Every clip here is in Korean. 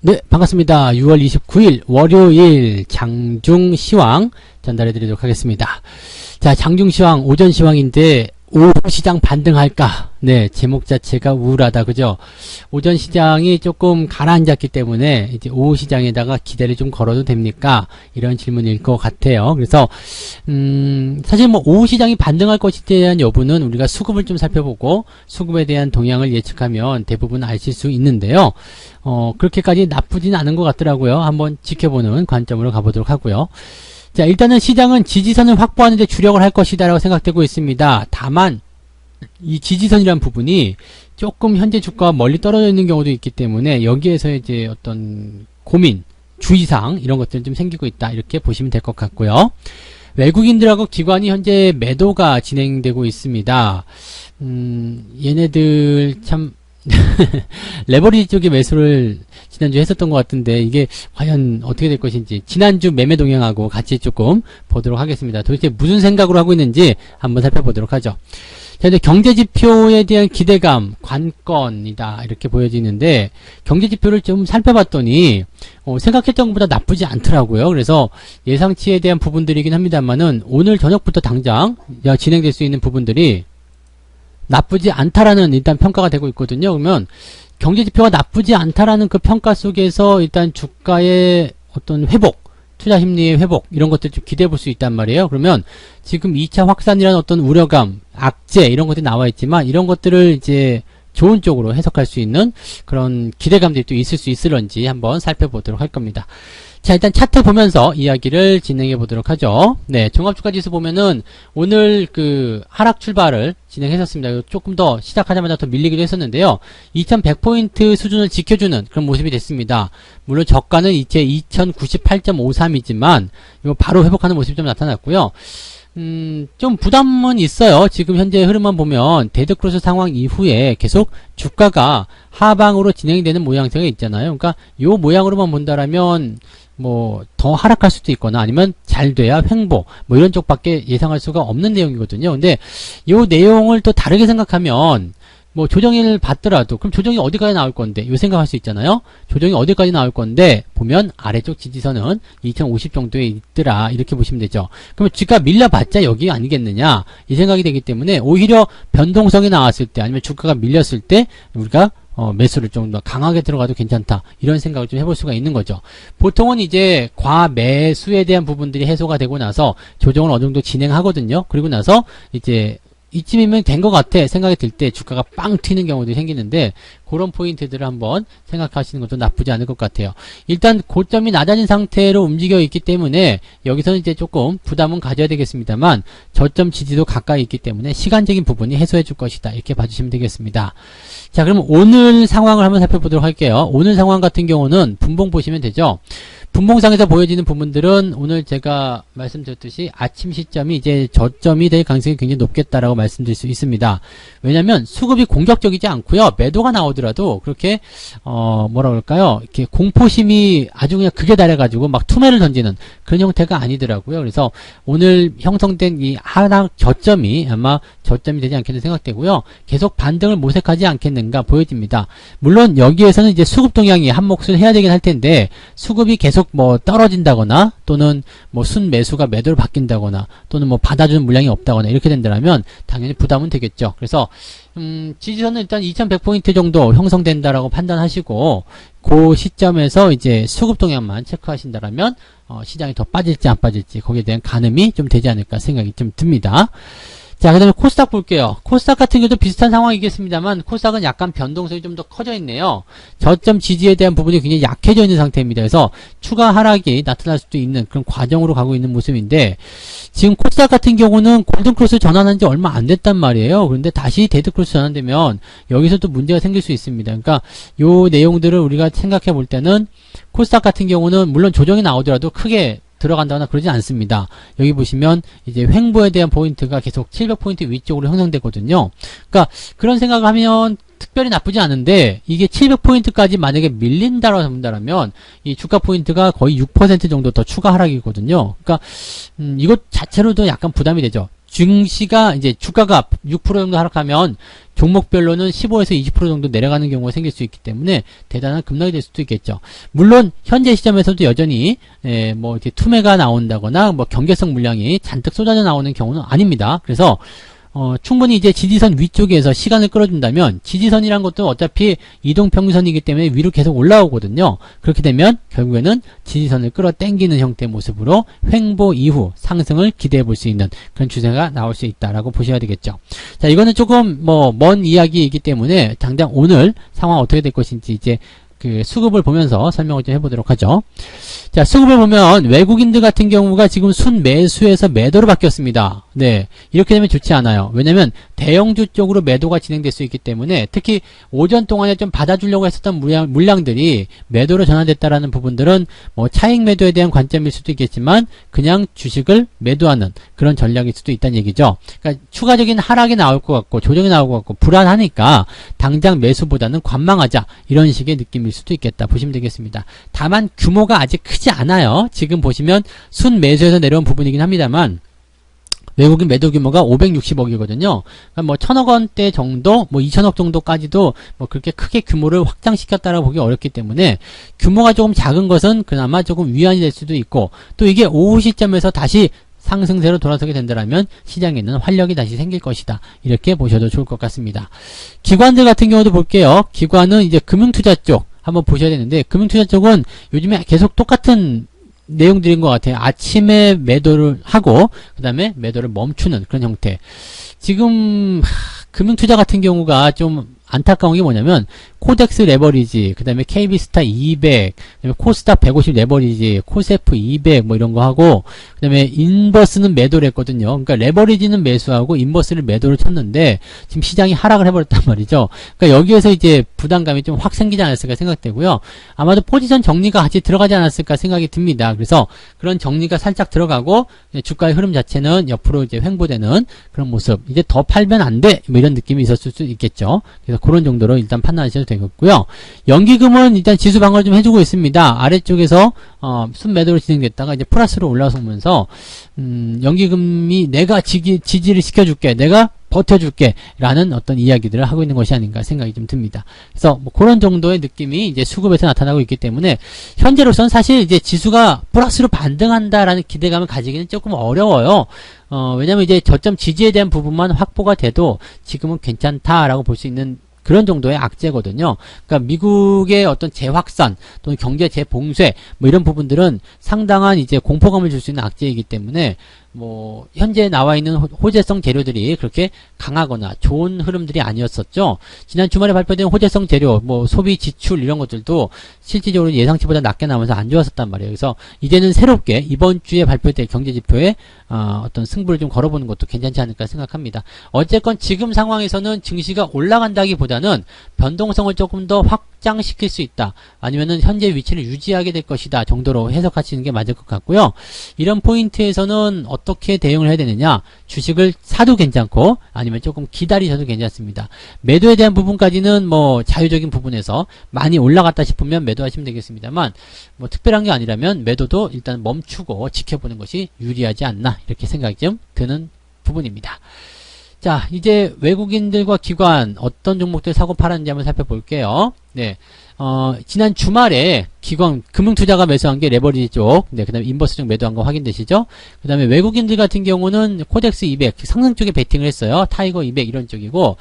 네, 반갑습니다. 6월 29일 월요일 장중시황 전달해 드리도록 하겠습니다. 자, 장중시황, 오전시황인데 오후 시장 반등할까? 네, 제목 자체가 우울하다, 그죠? 오전 시장이 조금 가라앉았기 때문에 이제 오후 시장에다가 기대를 좀 걸어도 됩니까? 이런 질문일 것 같아요. 그래서 사실 뭐 오후 시장이 반등할 것에 대한 여부는 우리가 수급을 좀 살펴보고 수급에 대한 동향을 예측하면 대부분 아실 수 있는데요. 그렇게까지 나쁘진 않은 것 같더라고요. 한번 지켜보는 관점으로 가보도록 하고요. 자, 일단은 시장은 지지선을 확보하는 데 주력을 할 것이다 라고 생각되고 있습니다. 다만 이 지지선이란 부분이 조금 현재 주가와 멀리 떨어져 있는 경우도 있기 때문에 여기에서 이제 어떤 고민, 주의사항 이런 것들은 좀 생기고 있다, 이렇게 보시면 될 것 같고요. 외국인들하고 기관이 현재 매도가 진행되고 있습니다. 얘네들 참 레버리지 쪽에 매수를 지난주에 했었던 것 같은데 이게 과연 어떻게 될 것인지 지난주 매매 동향하고 같이 조금 보도록 하겠습니다. 도대체 무슨 생각으로 하고 있는지 한번 살펴보도록 하죠. 자, 이제 경제지표에 대한 기대감, 관건이다, 이렇게 보여지는데 경제지표를 좀 살펴봤더니 생각했던 것보다 나쁘지 않더라고요. 그래서 예상치에 대한 부분들이긴 합니다만은 오늘 저녁부터 당장 진행될 수 있는 부분들이 나쁘지 않다라는 일단 평가가 되고 있거든요. 그러면 경제지표가 나쁘지 않다라는 그 평가 속에서 일단 주가의 어떤 회복, 투자 심리의 회복, 이런 것들 좀 기대해 볼 수 있단 말이에요. 그러면 지금 2차 확산이라는 어떤 우려감, 악재, 이런 것들이 나와 있지만 이런 것들을 이제 좋은 쪽으로 해석할 수 있는 그런 기대감들이 또 있을 수 있을런지 한번 살펴보도록 할 겁니다. 자, 일단 차트 보면서 이야기를 진행해 보도록 하죠. 네, 종합주가지수 보면은 오늘 그 하락 출발을 진행했었습니다. 조금 더 시작하자마자 더 밀리기도 했었는데요. 2100포인트 수준을 지켜주는 그런 모습이 됐습니다. 물론 저가는 이제 2098.53이지만 이거 바로 회복하는 모습이 좀 나타났고요. 좀 부담은 있어요. 지금 현재 흐름만 보면 데드크로스 상황 이후에 계속 주가가 하방으로 진행되는 모양새가 있잖아요. 그러니까 요 모양으로만 본다라면 뭐 더 하락할 수도 있거나 아니면 잘 돼야 횡보 뭐 이런 쪽밖에 예상할 수가 없는 내용이거든요. 근데 요 내용을 또 다르게 생각하면 뭐 조정을 받더라도 그럼 조정이 어디까지 나올 건데 요 생각할 수 있잖아요. 조정이 어디까지 나올 건데 보면 아래쪽 지지선은 2050 정도에 있더라, 이렇게 보시면 되죠. 그러면 주가 밀려봤자 여기 아니겠느냐 이 생각이 되기 때문에 오히려 변동성이 나왔을 때 아니면 주가가 밀렸을 때 우리가 매수를 좀 더 강하게 들어가도 괜찮다, 이런 생각을 좀 해볼 수가 있는 거죠. 보통은 이제 과매수에 대한 부분들이 해소가 되고 나서 조정을 어느 정도 진행하거든요. 그리고 나서 이제 이쯤이면 된 것 같아 생각이 들 때 주가가 빵 튀는 경우도 생기는데 그런 포인트들을 한번 생각하시는 것도 나쁘지 않을 것 같아요. 일단 고점이 낮아진 상태로 움직여 있기 때문에 여기서는 이제 조금 부담은 가져야 되겠습니다만 저점 지지도 가까이 있기 때문에 시간적인 부분이 해소해 줄 것이다, 이렇게 봐주시면 되겠습니다. 자, 그럼 오늘 상황을 한번 살펴보도록 할게요. 오늘 상황 같은 경우는 분봉 보시면 되죠. 분봉상에서 보여지는 부분들은 오늘 제가 말씀드렸듯이 아침 시점이 이제 저점이 될 가능성이 굉장히 높겠다라고 말씀드릴 수 있습니다. 왜냐면 수급이 공격적이지 않고요. 매도가 나오더라도 그렇게 뭐라 그럴까요? 이렇게 공포심이 아주 그냥 극에 달해가지고 막 투매를 던지는 그런 형태가 아니더라고요. 그래서 오늘 형성된 이 하락 저점이 아마 저점이 되지 않겠는 생각되고요. 계속 반등을 모색하지 않겠는가 보여집니다. 물론 여기에서는 이제 수급 동향이 한 몫을 해야 되긴 할 텐데 수급이 계속 뭐 떨어진다거나 또는 뭐 순매수가 매도로 바뀐다거나 또는 뭐 받아주는 물량이 없다거나 이렇게 된다면 당연히 부담은 되겠죠. 그래서 지지선은 일단 2100포인트 정도 형성된다라고 판단하시고 그 시점에서 이제 수급 동향만 체크하신다라면 시장이 더 빠질지 안 빠질지 거기에 대한 가늠이 좀 되지 않을까 생각이 좀 듭니다. 자, 그 다음에 코스닥 볼게요. 코스닥 같은 경우도 비슷한 상황이겠습니다만 코스닥은 약간 변동성이 좀 더 커져 있네요. 저점 지지에 대한 부분이 굉장히 약해져 있는 상태입니다. 그래서 추가 하락이 나타날 수도 있는 그런 과정으로 가고 있는 모습인데 지금 코스닥 같은 경우는 골든크로스 전환한 지 얼마 안 됐단 말이에요. 그런데 다시 데드크로스 전환되면 여기서도 문제가 생길 수 있습니다. 그러니까 요 내용들을 우리가 생각해 볼 때는 코스닥 같은 경우는 물론 조정이 나오더라도 크게 들어간다거나 그러지 않습니다. 여기 보시면 이제 횡보에 대한 포인트가 계속 700포인트 위쪽으로 형성되거든요. 그러니까 그런 생각을 하면 특별히 나쁘지 않은데 이게 700포인트까지 만약에 밀린다고 본다면 이 주가 포인트가 거의 6% 정도 더 추가 하락이거든요. 그러니까 이것 자체로도 약간 부담이 되죠. 증시가 이제 주가가 6% 정도 하락하면 종목별로는 15에서 20% 정도 내려가는 경우가 생길 수 있기 때문에 대단한 급락이 될 수도 있겠죠. 물론 현재 시점에서도 여전히 뭐 이렇게 투매가 나온다거나 뭐 경계성 물량이 잔뜩 쏟아져 나오는 경우는 아닙니다. 그래서 충분히 이제 지지선 위쪽에서 시간을 끌어준다면, 지지선이란 것도 어차피 이동평균선이기 때문에 위로 계속 올라오거든요. 그렇게 되면 결국에는 지지선을 끌어당기는 형태의 모습으로 횡보 이후 상승을 기대해 볼 수 있는 그런 추세가 나올 수 있다라고 보셔야 되겠죠. 자, 이거는 조금 먼 이야기이기 때문에 당장 오늘 상황 어떻게 될 것인지 이제 그 수급을 보면서 설명을 좀 해보도록 하죠. 자, 수급을 보면 외국인들 같은 경우가 지금 순매수에서 매도로 바뀌었습니다. 네, 이렇게 되면 좋지 않아요. 왜냐면 대형주 쪽으로 매도가 진행될 수 있기 때문에, 특히 오전 동안에 좀 받아주려고 했었던 물량들이 매도로 전환됐다라는 부분들은 뭐 차익 매도에 대한 관점일 수도 있겠지만 그냥 주식을 매도하는 그런 전략일 수도 있다는 얘기죠. 그러니까 추가적인 하락이 나올 것 같고 조정이 나올 것 같고 불안하니까 당장 매수보다는 관망하자, 이런 식의 느낌일 수도 있겠다 보시면 되겠습니다. 다만 규모가 아직 크지 않아요. 지금 보시면 순매수에서 내려온 부분이긴 합니다만 외국인 매도 규모가 560억이거든요. 그러니까 뭐 1000억 원대 정도, 뭐 2000억 정도까지도 뭐 그렇게 크게 규모를 확장시켰다라고 보기 어렵기 때문에 규모가 조금 작은 것은 그나마 조금 위안이 될 수도 있고, 또 이게 오후 시점에서 다시 상승세로 돌아서게 된다면 시장에는 활력이 다시 생길 것이다, 이렇게 보셔도 좋을 것 같습니다. 기관들 같은 경우도 볼게요. 기관은 이제 금융투자 쪽 한번 보셔야 되는데, 금융투자 쪽은 요즘에 계속 똑같은 내용들인 것 같아요. 아침에 매도를 하고 그 다음에 매도를 멈추는 그런 형태. 지금 금융투자 같은 경우가 좀 안타까운 게 뭐냐면 코덱스 레버리지, 그 다음에 KB스타 200, 그 다음에 코스닥 150 레버리지, 코세프 200 뭐 이런 거 하고, 그 다음에 인버스는 매도를 했거든요. 그러니까 레버리지는 매수하고 인버스를 매도를 쳤는데 지금 시장이 하락을 해버렸단 말이죠. 그러니까 여기에서 이제 부담감이 좀 확 생기지 않았을까 생각되고요. 아마도 포지션 정리가 같이 들어가지 않았을까 생각이 듭니다. 그래서 그런 정리가 살짝 들어가고 주가의 흐름 자체는 옆으로 이제 횡보되는 그런 모습. 이제 더 팔면 안 돼, 뭐 이런 느낌이 있었을 수 있겠죠. 그래서 그런 정도로 일단 판단하셔도 되겠고요. 연기금은 일단 지수 방어를 좀 해주고 있습니다. 아래쪽에서 순매도로 진행됐다가 이제 플러스로 올라서면서 연기금이 내가 지지를 시켜줄게, 내가 버텨줄게 라는 어떤 이야기들을 하고 있는 것이 아닌가 생각이 좀 듭니다. 그래서 뭐 그런 정도의 느낌이 이제 수급에서 나타나고 있기 때문에 현재로서는 사실 이제 지수가 플러스로 반등한다라는 기대감을 가지기는 조금 어려워요. 왜냐면 이제 저점 지지에 대한 부분만 확보가 돼도 지금은 괜찮다라고 볼 수 있는 그런 정도의 악재거든요. 그러니까 미국의 어떤 재확산 또는 경제 재봉쇄 뭐 이런 부분들은 상당한 이제 공포감을 줄 수 있는 악재이기 때문에 뭐 현재 나와 있는 호재성 재료들이 그렇게 강하거나 좋은 흐름들이 아니었었죠. 지난 주말에 발표된 호재성 재료, 뭐 소비 지출 이런 것들도 실질적으로 예상치보다 낮게 나오면서 안 좋았었단 말이에요. 그래서 이제는 새롭게 이번 주에 발표될 경제지표에 어떤 승부를 좀 걸어보는 것도 괜찮지 않을까 생각합니다. 어쨌건 지금 상황에서는 증시가 올라간다기보다는 변동성을 조금 더 확장시킬 수 있다, 아니면은 현재 위치를 유지하게 될 것이다 정도로 해석하시는 게 맞을 것 같고요. 이런 포인트에서는 어떻게 대응을 해야 되느냐, 주식을 사도 괜찮고 아니면 조금 기다리셔도 괜찮습니다. 매도에 대한 부분까지는 뭐 자유적인 부분에서 많이 올라갔다 싶으면 매도하시면 되겠습니다만, 뭐 특별한 게 아니라면 매도도 일단 멈추고 지켜보는 것이 유리하지 않나, 이렇게 생각이 좀 드는 부분입니다. 자, 이제 외국인들과 기관 어떤 종목들 사고 팔았는지 한번 살펴볼게요. 네. 지난 주말에 기관, 금융투자가 매수한 게 레버리지 쪽, 네, 그 다음에 인버스 쪽 매도한 거 확인되시죠? 그 다음에 외국인들 같은 경우는 코덱스 200, 상승 쪽에 베팅을 했어요. 타이거 200 이런 쪽이고,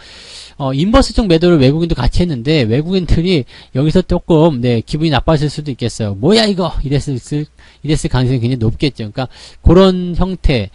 인버스 쪽 매도를 외국인도 같이 했는데, 외국인들이 여기서 조금, 네, 기분이 나빴을 수도 있겠어요. 뭐야, 이거! 이랬을 가능성이 굉장히 높겠죠. 그러니까, 그런 형태.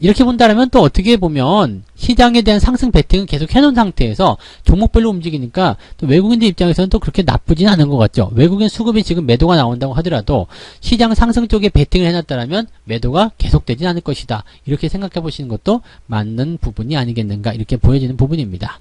이렇게 본다면 또 어떻게 보면 시장에 대한 상승 베팅은 계속 해놓은 상태에서 종목별로 움직이니까 또 외국인들 입장에서는 또 그렇게 나쁘진 않은 것 같죠. 외국인 수급이 지금 매도가 나온다고 하더라도 시장 상승 쪽에 베팅을 해놨다면 매도가 계속되진 않을 것이다, 이렇게 생각해 보시는 것도 맞는 부분이 아니겠는가, 이렇게 보여지는 부분입니다.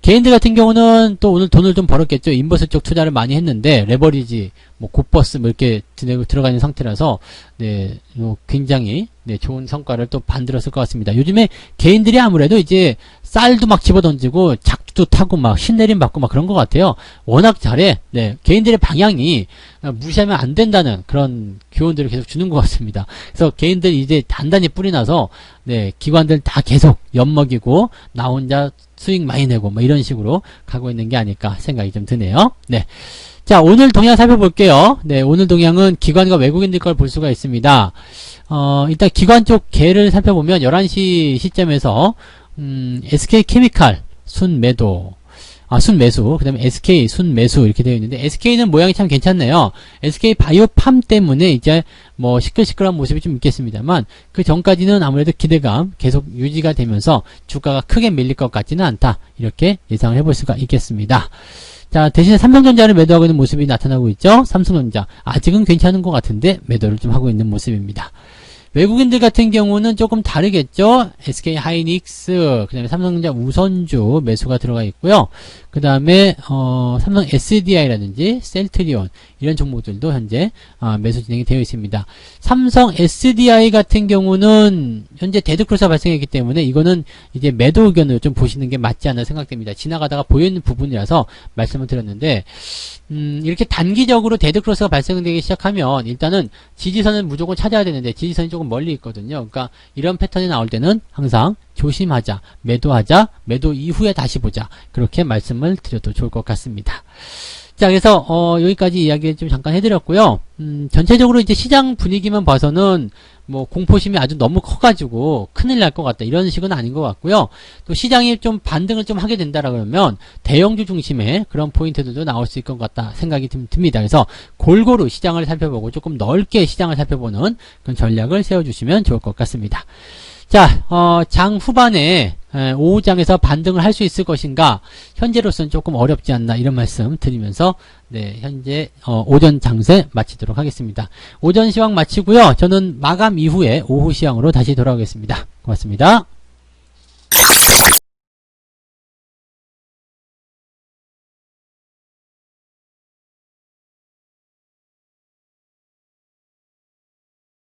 개인들 같은 경우는 또 오늘 돈을 좀 벌었겠죠. 인버스 쪽 투자를 많이 했는데 레버리지 뭐 굿버스 뭐 이렇게 들어가 있는 상태라서 네, 굉장히 네, 좋은 성과를 또 만들었을 것 같습니다. 요즘에 개인들이 아무래도 이제 쌀도 막 집어던지고 작두도 타고 막 신내림 받고 막 그런 것 같아요. 워낙 잘해. 네, 개인들의 방향이 무시하면 안 된다는 그런 교훈들을 계속 주는 것 같습니다. 그래서 개인들이 이제 단단히 뿌리 나서 네, 기관들 다 계속 엿먹이고 나 혼자 수익 많이 내고 뭐 이런 식으로 가고 있는 게 아닐까 생각이 좀 드네요. 네. 자, 오늘 동향 살펴볼게요. 네, 오늘 동향은 기관과 외국인들 걸 볼 수가 있습니다. 일단 기관 쪽 개를 살펴보면 11시 시점에서 SK케미칼 순매도 순매수, 그 다음에 SK 순매수 이렇게 되어 있는데 SK는 모양이 참 괜찮네요. SK 바이오팜 때문에 이제 뭐 시끌시끌한 모습이 좀 있겠습니다만 그 전까지는 아무래도 기대감 계속 유지가 되면서 주가가 크게 밀릴 것 같지는 않다. 이렇게 예상을 해볼 수가 있겠습니다. 자, 대신에 삼성전자를 매도하고 있는 모습이 나타나고 있죠. 삼성전자 아직은 괜찮은 것 같은데 매도를 좀 하고 있는 모습입니다. 외국인들 같은 경우는 조금 다르겠죠. SK 하이닉스, 그 다음에 삼성전자 우선주 매수가 들어가 있고요. 그 다음에 삼성 SDI라든지 셀트리온 이런 종목들도 현재 매수 진행이 되어 있습니다. 삼성 SDI 같은 경우는 현재 데드크로스가 발생했기 때문에 이거는 이제 매도 의견을 좀 보시는 게 맞지 않나 생각됩니다. 지나가다가 보이는 부분이라서 말씀을 드렸는데 이렇게 단기적으로 데드크로스가 발생되기 시작하면 일단은 지지선을 무조건 찾아야 되는데 지지선이 조금 멀리 있거든요. 그러니까 이런 패턴이 나올 때는 항상 조심하자, 매도하자, 매도 이후에 다시 보자. 그렇게 말씀을 드려도 좋을 것 같습니다. 자, 그래서 여기까지 이야기 좀 잠깐 해드렸고요. 전체적으로 이제 시장 분위기만 봐서는 뭐 공포심이 아주 너무 커가지고 큰일 날 것 같다 이런 식은 아닌 것 같고요. 또 시장이 좀 반등을 좀 하게 된다라 그러면 대형주 중심의 그런 포인트들도 나올 수 있을 것 같다 생각이 듭니다. 그래서 골고루 시장을 살펴보고 조금 넓게 시장을 살펴보는 그런 전략을 세워주시면 좋을 것 같습니다. 자, 장 후반에 오후장에서 반등을 할 수 있을 것인가 현재로서는 조금 어렵지 않나 이런 말씀 드리면서 네, 현재 오전 장세 마치도록 하겠습니다. 오전 시황 마치고요. 저는 마감 이후에 오후 시황으로 다시 돌아오겠습니다. 고맙습니다.